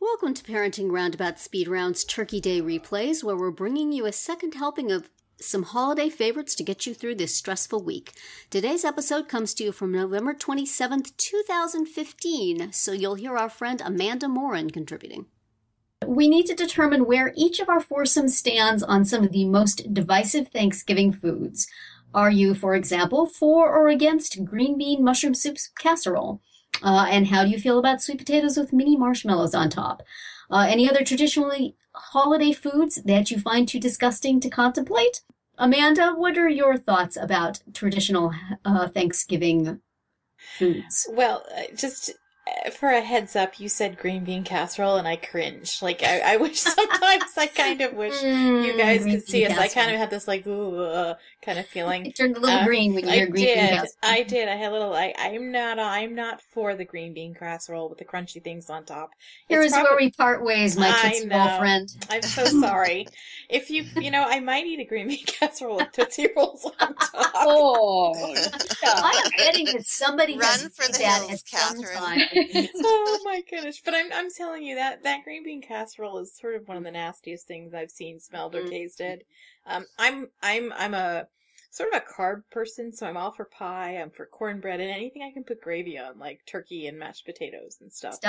Welcome to Parenting Roundabout Speed Round's Turkey Day replays, where we're bringing you a second helping of some holiday favorites to get you through this stressful week. Today's episode comes to you from November 27th, 2015, so you'll hear our friend Amanda Morin contributing. We need to determine where each of our foursomes stands on some of the most divisive Thanksgiving foods. Are you, for example, for or against green bean mushroom soup casserole? And how do you feel about sweet potatoes with mini marshmallows on top? Any other traditionally holiday foods that you find too disgusting to contemplate? Amanda, what are your thoughts about traditional Thanksgiving foods? Well, just for a heads up, you said green bean casserole, and I cringe. Like, I wish sometimes, I kind of wish you guys could see us. I kind of had this, like, ooh, kind of feeling. It turned a little green when you hear green bean casserole. I did. I had a little, I'm not for the green bean casserole with the crunchy things on top. Here's where we part ways, my Tootsie Roll friend. I'm so sorry. If I might eat a green bean casserole with Tootsie Rolls on top. Oh, I am betting that somebody Run has for the that hills, at some Catherine. time. Oh my goodness! But I'm telling you that green bean casserole is sort of one of the nastiest things I've seen, smelled, or tasted. I'm a sort of a carb person, so I'm all for pie. I'm for cornbread and anything I can put gravy on, like turkey and mashed potatoes and stuff.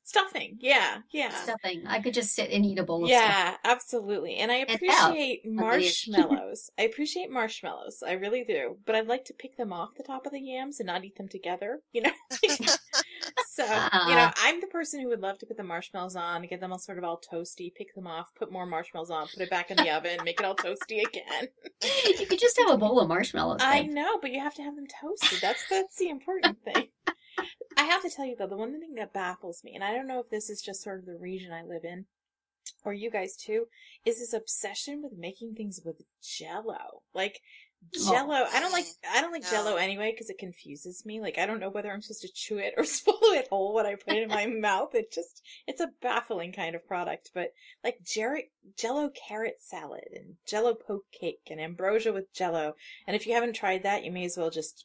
Stuffing, yeah. Stuffing. I could just sit and eat a bowl of stuff. Yeah, absolutely. And I appreciate marshmallows. I appreciate marshmallows. I really do. But I'd like to pick them off the top of the yams and not eat them together, So, I'm the person who would love to put the marshmallows on, get them all sort of all toasty, pick them off, put more marshmallows on, put it back in the oven, make it all toasty again. You could just have a bowl of marshmallows. I know, but you have to have them toasted. That's the important thing. I have to tell you, though, the one thing that baffles me, and I don't know if this is just sort of the region I live in, or you guys too, is this obsession with making things with JellO. Like, JellO, I don't like JellO anyway, because it confuses me. Like, I don't know whether I'm supposed to chew it or swallow it whole when I put it in my mouth. It's a baffling kind of product. But, like, JellO carrot salad, and JellO poke cake, and ambrosia with JellO. And if you haven't tried that, you may as well just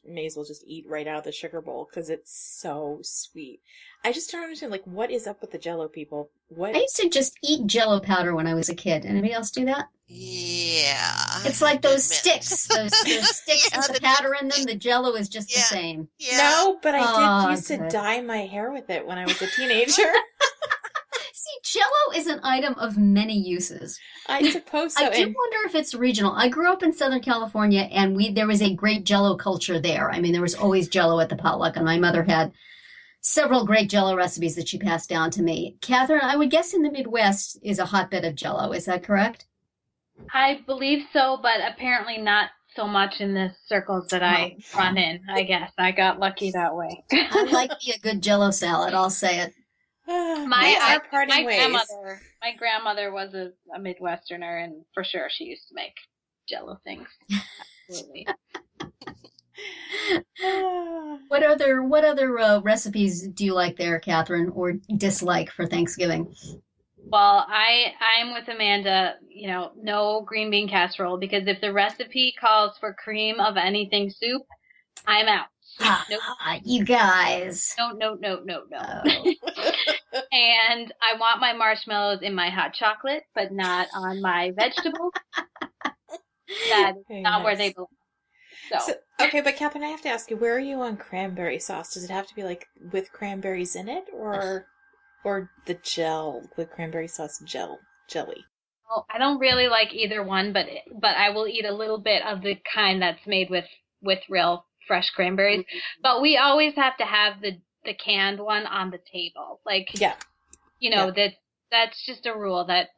eat right out of the sugar bowl, because it's so sweet. I just don't understand, like, what is up with the JellO people? I used to just eat JellO powder when I was a kid. Anybody else do that? Yeah. It's like those sticks. Those sticks with the powder in them. The JellO is just the same. Yeah. No, but I did used to dye my hair with it when I was a teenager. See, JellO is an item of many uses. I suppose so. I do wonder if it's regional. I grew up in Southern California, and there was a great JellO culture there. I mean, there was always JellO at the potluck, and my mother had several great JellO recipes that she passed down to me. Catherine, I would guess in the Midwest is a hotbed of JellO. Is that correct? I believe so, but apparently not so much in the circles that I run in, I guess. I got lucky that way. I like me a good JellO salad, I'll say it. My grandmother was a Midwesterner, and for sure she used to make JellO things. Absolutely. What other recipes do you like there, Catherine, or dislike for Thanksgiving? Well, I'm with Amanda, no green bean casserole, because if the recipe calls for cream of anything soup, I'm out. Nope. You guys. No. Oh. And I want my marshmallows in my hot chocolate, but not on my vegetables. That is not where they belong. So, okay, but Catherine, I have to ask you, where are you on cranberry sauce? Does it have to be like with cranberries in it, or the gel with cranberry sauce jelly? Oh, I don't really like either one, but I will eat a little bit of the kind that's made with real fresh cranberries. Mm-hmm. But we always have to have the canned one on the table. Like, that's just a rule that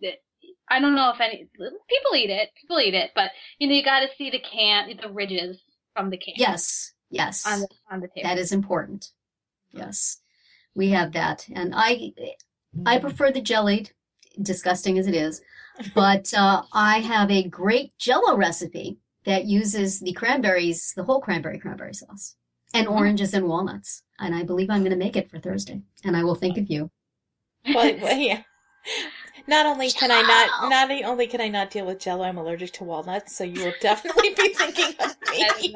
I don't know if people eat it, but you got to see the ridges from the can. Yes. On the table. That is important. Yes. We have that. And I prefer the jellied, disgusting as it is, but I have a great JellO recipe that uses the cranberries, the whole cranberry sauce, and oranges and walnuts. And I believe I'm going to make it for Thursday, and I will think of you. Well, yeah. Not only can I not deal with JellO, I'm allergic to walnuts, so you will definitely be thinking of me.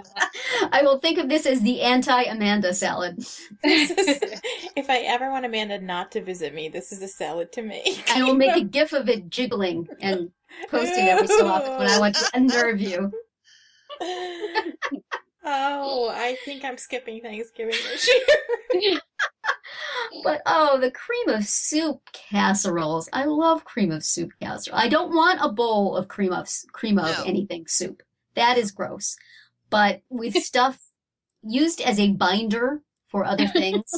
I will think of this as the anti-Amanda salad. If I ever want Amanda not to visit me, this is a salad to make. I will make a gif of it jiggling and post it every so often when I want to unnerve you. Oh, I think I'm skipping Thanksgiving this year. But the cream of soup casseroles. I love cream of soup casserole. I don't want a bowl of cream of No. anything soup. That is gross. But with stuff used as a binder for other things,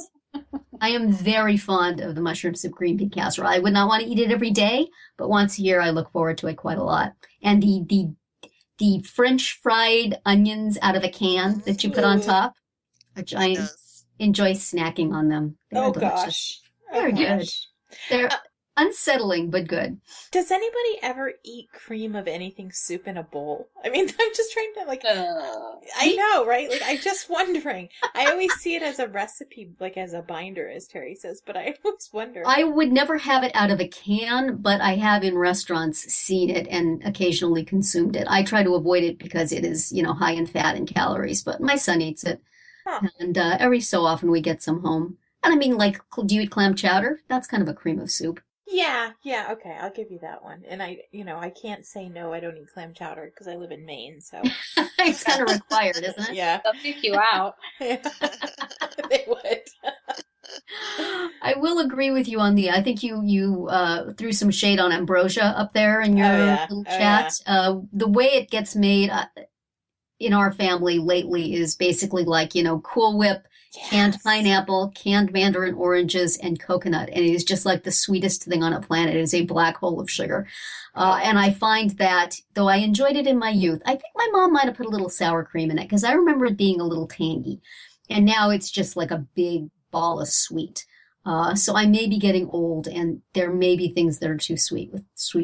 I am very fond of the mushroom soup green bean casserole. I would not want to eat it every day, but once a year I look forward to it quite a lot. And the French fried onions out of a can that you put on top, which I enjoy snacking on them. They're delicious. They're good. They're unsettling, but good. Does anybody ever eat cream of anything soup in a bowl? I mean, I'm just trying to, like, I know, right? Like, I'm just wondering. I always see it as a recipe, like, as a binder, as Terry says, but I always wonder. I would never have it out of a can, but I have in restaurants seen it and occasionally consumed it. I try to avoid it because it is, high in fat and calories, but my son eats it. Huh. And every so often we get some home. And I mean, like, do you eat clam chowder? That's kind of a cream of soup. Yeah, okay, I'll give you that one. And I can't say no, I don't eat clam chowder because I live in Maine, so. It's kind of required, isn't it? Yeah. They'll kick you out. They would. I will agree with you on I think you threw some shade on ambrosia up there in your little chat. The way it gets made in our family lately is basically like, Cool Whip, canned pineapple, canned mandarin oranges, and coconut. And it is just like the sweetest thing on a planet. It is a black hole of sugar. And I find that, though I enjoyed it in my youth, I think my mom might have put a little sour cream in it because I remember it being a little tangy. And now it's just like a big ball of sweet. So I may be getting old, and there may be things that are too sweet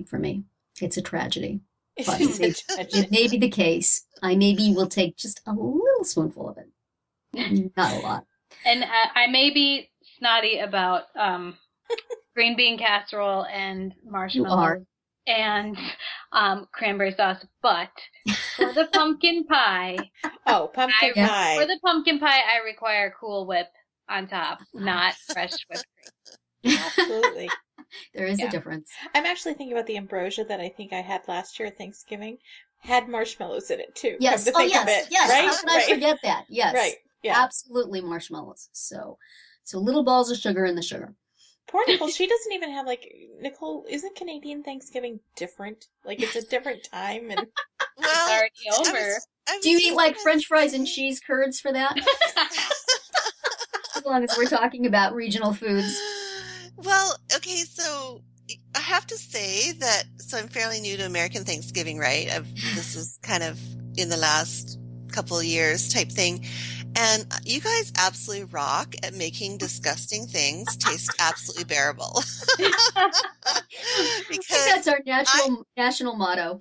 for me. It's a tragedy. But it may be the case. I maybe will take just a little spoonful of it. Not a lot. And I may be snotty about green bean casserole and marshmallows and cranberry sauce, but for the pumpkin pie, pumpkin pie. For the pumpkin pie, I require Cool Whip on top, not fresh whipped cream. Absolutely. There is a difference. I'm actually thinking about the ambrosia that I think I had last year at Thanksgiving. Had marshmallows in it too. Yes. Yes. Right? How can I forget that? Yes. Right. Yeah. Absolutely marshmallows. So little balls of sugar in the sugar. Poor Nicole, she doesn't even have Nicole, isn't Canadian Thanksgiving different? Like it's a different time and Well, already over. Do you eat like French fries and cheese curds for that? As long as we're talking about regional foods. Well, okay, so I have to say that, so I'm fairly new to American Thanksgiving, right? This is kind of in the last couple of years type thing. And you guys absolutely rock at making disgusting things taste absolutely bearable. Because that's our national motto.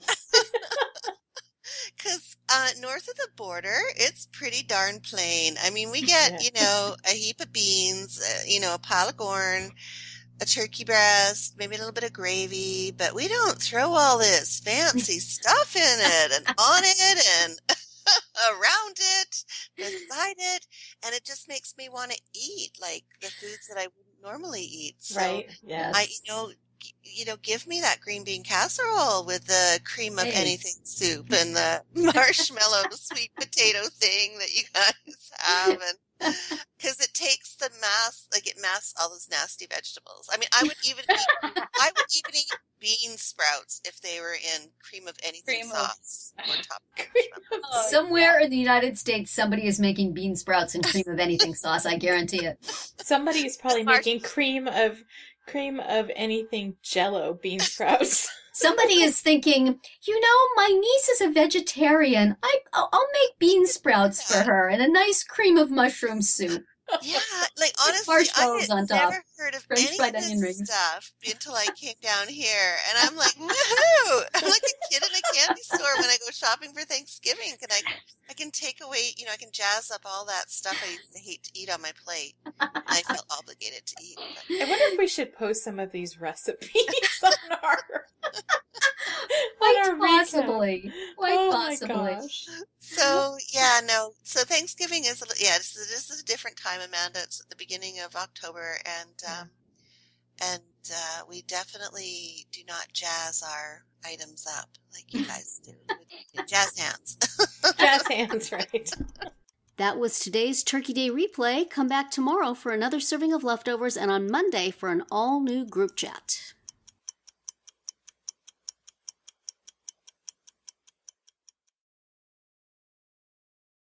Because north of the border, it's pretty darn plain. I mean, we get, a heap of beans, a pile of corn, a turkey breast, maybe a little bit of gravy, but we don't throw all this fancy stuff in it and on it and around it, beside it, and it just makes me want to eat like the foods that I wouldn't normally eat. So right. Yes. Give me that green bean casserole with the cream of anything soup and the marshmallow sweet potato thing that you guys have, and because it takes the mass, it masks all those nasty vegetables. I mean, I would even eat bean sprouts if they were in cream of anything sauce or top. Somewhere in the United States, somebody is making bean sprouts and cream of anything sauce. I guarantee it. Somebody is probably making cream of anything JellO bean sprouts. Somebody is thinking, my niece is a vegetarian. I'll make bean sprouts for her and a nice cream of mushroom soup. Yeah, honestly, I had never heard of any of this stuff until I came down here, and I'm like, woohoo! I'm like a kid in a candy store when I go shopping for Thanksgiving, and I can take away, I can jazz up all that stuff I used to hate to eat on my plate, and I felt obligated to eat. I wonder if we should post some of these recipes on our... Quite possibly. My gosh. So So, yeah, no. So Thanksgiving is, this is a different time, Amanda. It's at the beginning of October, and we definitely do not jazz our items up like you guys do. Jazz hands. Jazz hands, right. That was today's Turkey Day replay. Come back tomorrow for another serving of leftovers and on Monday for an all-new group chat.